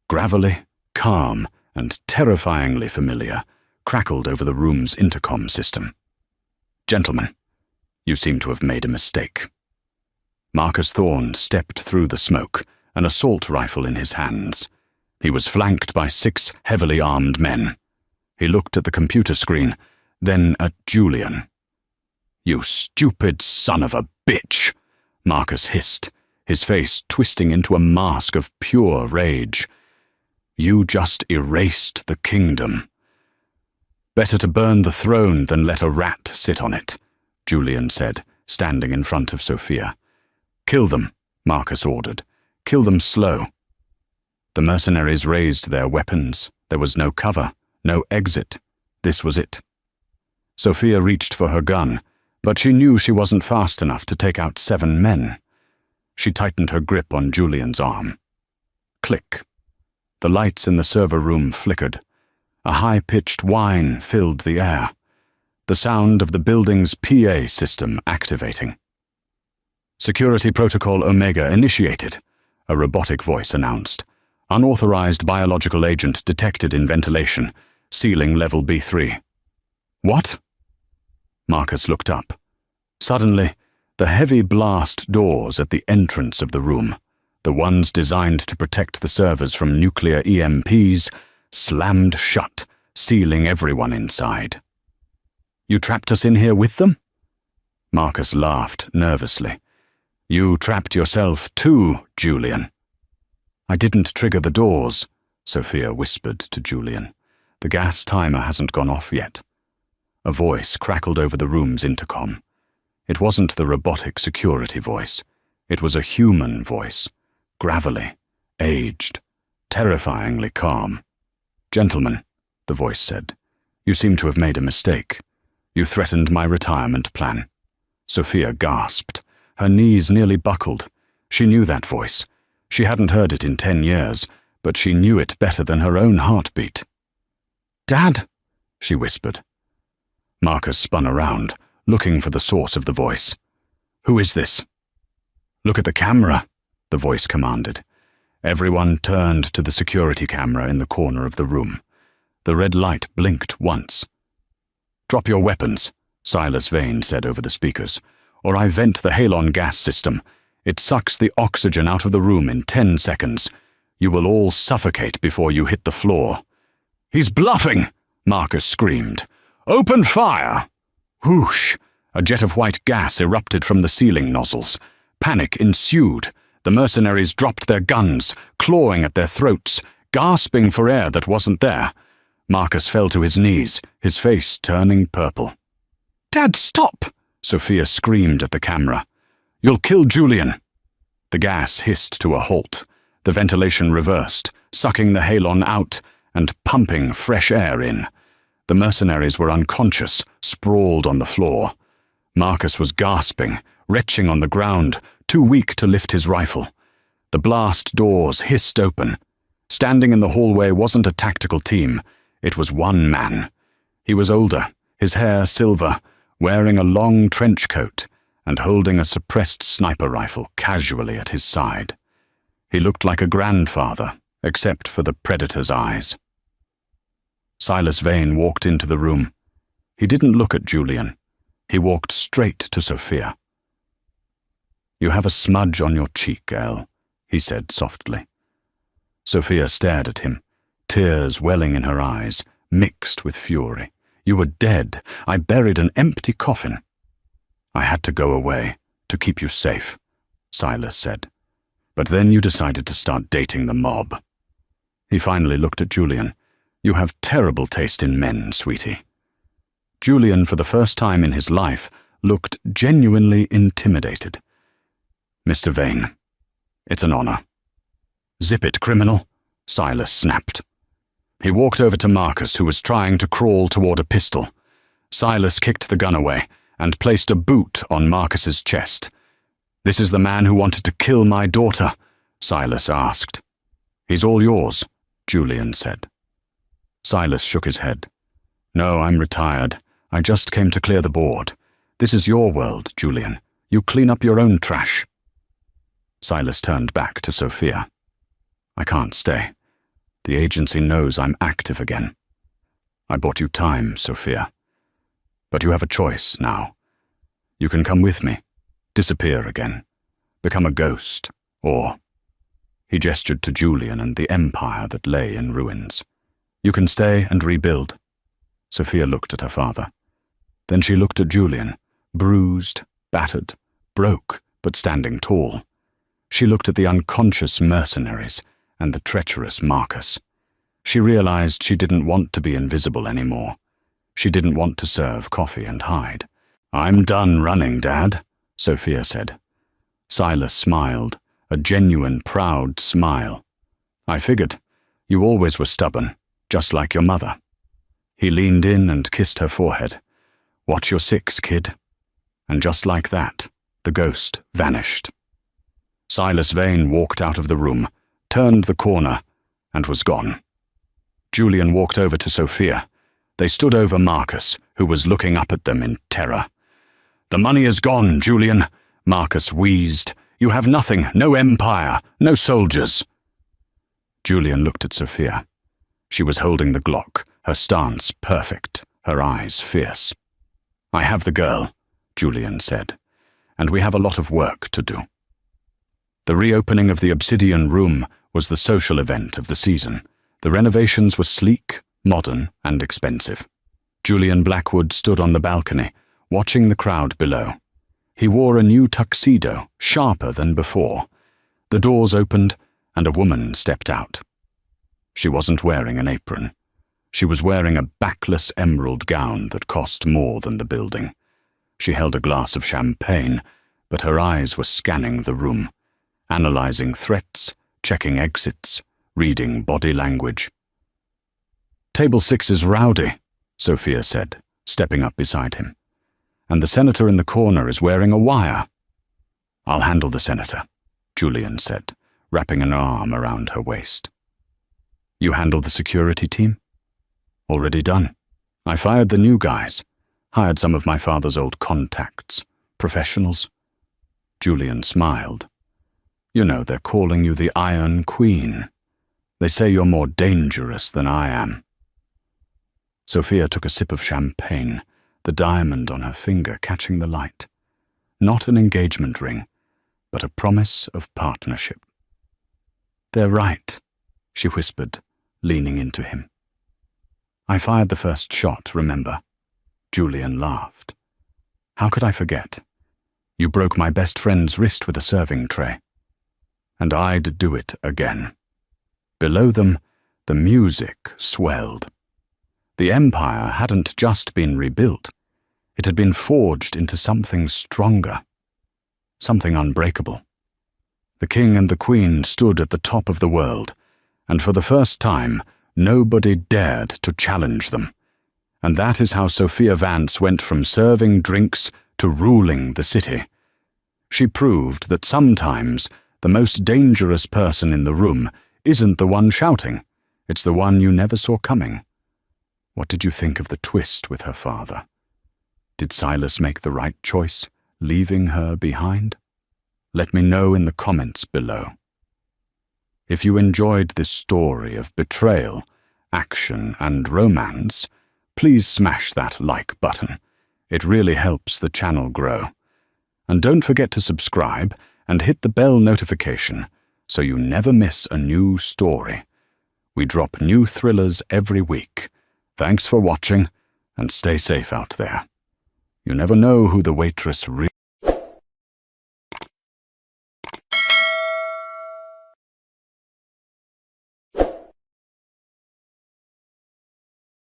gravelly, calm, and terrifyingly familiar, crackled over the room's intercom system. "Gentlemen, you seem to have made a mistake." Marcus Thorne stepped through the smoke, an assault rifle in his hands. He was flanked by 6 heavily armed men. He looked at the computer screen, then at Julian. "You stupid son of a bitch," Marcus hissed, his face twisting into a mask of pure rage. You just erased the kingdom. Better to burn the throne than let a rat sit on it, Julian said, standing in front of Sophia. Kill them, Marcus ordered. Kill them slow. The mercenaries raised their weapons. There was no cover, no exit. This was it. Sophia reached for her gun, but she knew she wasn't fast enough to take out 7 men. She tightened her grip on Julian's arm. Click. The lights in the server room flickered. A high-pitched whine filled the air. The sound of the building's PA system activating. Security Protocol Omega initiated, a robotic voice announced. Unauthorized biological agent detected in ventilation, ceiling level B3. What? Marcus looked up. Suddenly, the heavy blast doors at the entrance of the room, the ones designed to protect the servers from nuclear EMPs, slammed shut, sealing everyone inside. You trapped us in here with them? Marcus laughed nervously. You trapped yourself too, Julian. I didn't trigger the doors, Sophia whispered to Julian. The gas timer hasn't gone off yet. A voice crackled over the room's intercom. It wasn't the robotic security voice. It was a human voice, gravelly, aged, terrifyingly calm. Gentlemen, the voice said, you seem to have made a mistake. You threatened my retirement plan. Sophia gasped. Her knees nearly buckled. She knew that voice. She hadn't heard it in 10 years, but she knew it better than her own heartbeat. Dad, she whispered. Marcus spun around, looking for the source of the voice. Who is this? Look at the camera, the voice commanded. Everyone turned to the security camera in the corner of the room. The red light blinked once. Drop your weapons, Silas Vane said over the speakers, or I vent the halon gas system. It sucks the oxygen out of the room in 10 seconds. You will all suffocate before you hit the floor. He's bluffing, Marcus screamed. Open fire! Whoosh! A jet of white gas erupted from the ceiling nozzles. Panic ensued. The mercenaries dropped their guns, clawing at their throats, gasping for air that wasn't there. Marcus fell to his knees, his face turning purple. Dad, stop! Sophia screamed at the camera. You'll kill Julian. The gas hissed to a halt. The ventilation reversed, sucking the halon out and pumping fresh air in. The mercenaries were unconscious, sprawled on the floor. Marcus was gasping, retching on the ground, too weak to lift his rifle. The blast doors hissed open. Standing in the hallway wasn't a tactical team. It was one man. He was older, his hair silver, wearing a long trench coat and holding a suppressed sniper rifle casually at his side. He looked like a grandfather, except for the predator's eyes. Silas Vane walked into the room. He didn't look at Julian. He walked straight to Sophia. You have a smudge on your cheek, Elle, he said softly. Sophia stared at him, tears welling in her eyes, mixed with fury. You were dead. I buried an empty coffin. I had to go away, to keep you safe, Silas said. But then you decided to start dating the mob. He finally looked at Julian. You have terrible taste in men, sweetie. Julian, for the first time in his life, looked genuinely intimidated. Mr. Vane, it's an honor. Zip it, criminal, Silas snapped. He walked over to Marcus, who was trying to crawl toward a pistol. Silas kicked the gun away and placed a boot on Marcus's chest. This is the man who wanted to kill my daughter, Silas asked. He's all yours, Julian said. Silas shook his head. No, I'm retired. I just came to clear the board. This is your world, Julian. You clean up your own trash. Silas turned back to Sophia. I can't stay. The agency knows I'm active again. I bought you time, Sophia. But you have a choice now. You can come with me, disappear again, become a ghost, or... He gestured to Julian and the empire that lay in ruins. You can stay and rebuild. Sophia looked at her father. Then she looked at Julian, bruised, battered, broke, but standing tall. She looked at the unconscious mercenaries and the treacherous Marcus. She realized she didn't want to be invisible anymore. She didn't want to serve coffee and hide. "I'm done running, Dad," Sophia said. Silas smiled, a genuine, proud smile. "I figured. You always were stubborn, just like your mother." He leaned in and kissed her forehead. "Watch your six, kid." And just like that, the ghost vanished. Silas Vane walked out of the room, turned the corner, and was gone. Julian walked over to Sophia. They stood over Marcus, who was looking up at them in terror. "The money is gone, Julian," Marcus wheezed. "You have nothing, no empire, no soldiers." Julian looked at Sophia. She was holding the Glock, her stance perfect, her eyes fierce. "I have the girl," Julian said, "and we have a lot of work to do." The reopening of the Obsidian Room was the social event of the season. The renovations were sleek, modern, and expensive. Julian Blackwood stood on the balcony, watching the crowd below. He wore a new tuxedo, sharper than before. The doors opened, and a woman stepped out. She wasn't wearing an apron. She was wearing a backless emerald gown that cost more than the building. She held a glass of champagne, but her eyes were scanning the room, analyzing threats, checking exits, reading body language. "Table 6 is rowdy," Sophia said, stepping up beside him. "And the senator in the corner is wearing a wire." "I'll handle the senator," Julian said, wrapping an arm around her waist. "You handle the security team?" "Already done. I fired the new guys, hired some of my father's old contacts, professionals." Julian smiled. "You know, they're calling you the Iron Queen. They say you're more dangerous than I am." Sophia took a sip of champagne, the diamond on her finger catching the light. Not an engagement ring, but a promise of partnership. "They're right," she whispered, leaning into him. "I fired the first shot, remember?" Julian laughed. "How could I forget? You broke my best friend's wrist with a serving tray. And I'd do it again." Below them, the music swelled. The empire hadn't just been rebuilt. It had been forged into something stronger, something unbreakable. The king and the queen stood at the top of the world, and for the first time, nobody dared to challenge them. And that is how Sophia Vance went from serving drinks to ruling the city. She proved that sometimes the most dangerous person in the room isn't the one shouting, it's the one you never saw coming. What did you think of the twist with her father? Did Silas make the right choice, leaving her behind? Let me know in the comments below. If you enjoyed this story of betrayal, action, and romance, please smash that like button. It really helps the channel grow. And don't forget to subscribe and hit the bell notification so you never miss a new story. We drop new thrillers every week. Thanks for watching, and stay safe out there. You never know who the waitress really